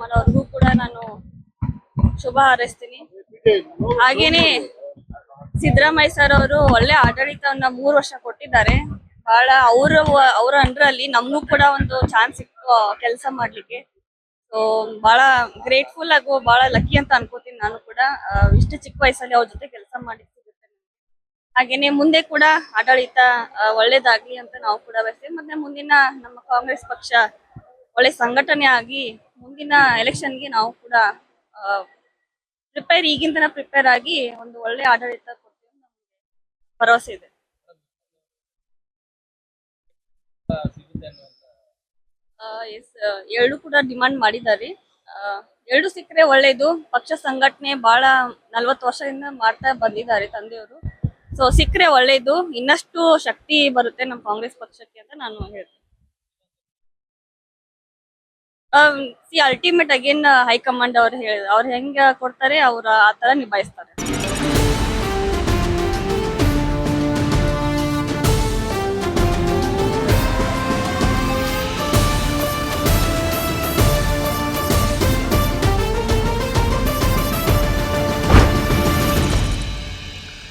ವೆಂಕಟರಮಣ ಅವ್ರಿಗೂ ಕೂಡ ನಾನು ಶುಭ ಹಾರೈಸ್ತೀನಿ. ಹಾಗೇನೆ ಸಿದ್ದರಾಮಯ್ಯ ಸರ್ ಅವರು ಒಳ್ಳೆ ಆಡಳಿತವನ್ನ 3 ವರ್ಷ ಕೊಟ್ಟಿದ್ದಾರೆ. ಬಹಳ ಅವ್ರ ಅಂಡರ್ ಅಲ್ಲಿ ನಮಗೂ ಕೂಡ ಒಂದು ಚಾನ್ಸ್ ಸಿಕ್ತು ಕೆಲಸ ಮಾಡ್ಲಿಕ್ಕೆ. ಸೊ ಬಹಳ ಗ್ರೇಟ್ಫುಲ್ ಆಗೋ ಬಹಳ ಲಕ್ಕಿ ಅಂತ ಅನ್ಕೋತೀನಿ ನಾನು ಕೂಡ. ಇಷ್ಟು ಚಿಕ್ಕ ವಯಸ್ಸಲ್ಲಿ ಅವ್ರ ಜೊತೆ ಕೆಲಸ ಮಾಡಿ ಸಿಗುತ್ತೆ. ಹಾಗೇನೆ ಮುಂದೆ ಕೂಡ ಆಡಳಿತ ಒಳ್ಳೇದಾಗ್ಲಿ ಅಂತ ನಾವು ಕೂಡ ಬಯಸ್ತೀವಿ. ಮತ್ತೆ ಮುಂದಿನ ನಮ್ಮ ಕಾಂಗ್ರೆಸ್ ಪಕ್ಷ ಒಳ್ಳೆ ಸಂಘಟನೆ ಆಗಿ ಮುಂದಿನ ಎಲೆಕ್ಷನ್ಗೆ ನಾವು ಕೂಡ ಈಗಿಂತನ ಪ್ರಿಪೇರ್ ಆಗಿ ಒಂದು ಒಳ್ಳೆ ಆಡಳಿತ ಕೊಡ್ತೀವಿ ನಮ್ಗೆ ಭರವಸೆ ಇದೆ. ಎಸ್, ಎರಡು ಕೂಡ ಡಿಮಾಂಡ್ ಮಾಡಿದ್ದಾರೆ. ಎರಡು ಸಿಕ್ಕರೆ ಒಳ್ಳೇದು. ಪಕ್ಷ ಸಂಘಟನೆ ಬಹಳ 40 ವರ್ಷದಿಂದ ಮಾಡ್ತಾ ಬಂದಿದ್ದಾರೆ ತಂದೆಯವರು. ಸೊ ಸಿಕ್ಕರೆ ಒಳ್ಳೇದು, ಇನ್ನಷ್ಟು ಶಕ್ತಿ ಬರುತ್ತೆ ನಮ್ಮ ಕಾಂಗ್ರೆಸ್ ಪಕ್ಷಕ್ಕೆ ಅಂತ ನಾನು ಹೇಳ್ತೀನಿ. ಅಲ್ಟಿಮೇಟ್ ಅಗೇನ್ ಹೈಕಮಾಂಡ್ ಅವ್ರು ಹೆಂಗ ಕೊಡ್ತಾರೆ ಅವ್ರ ಆತರ ನಿಭಾಯಿಸ್ತಾರೆ.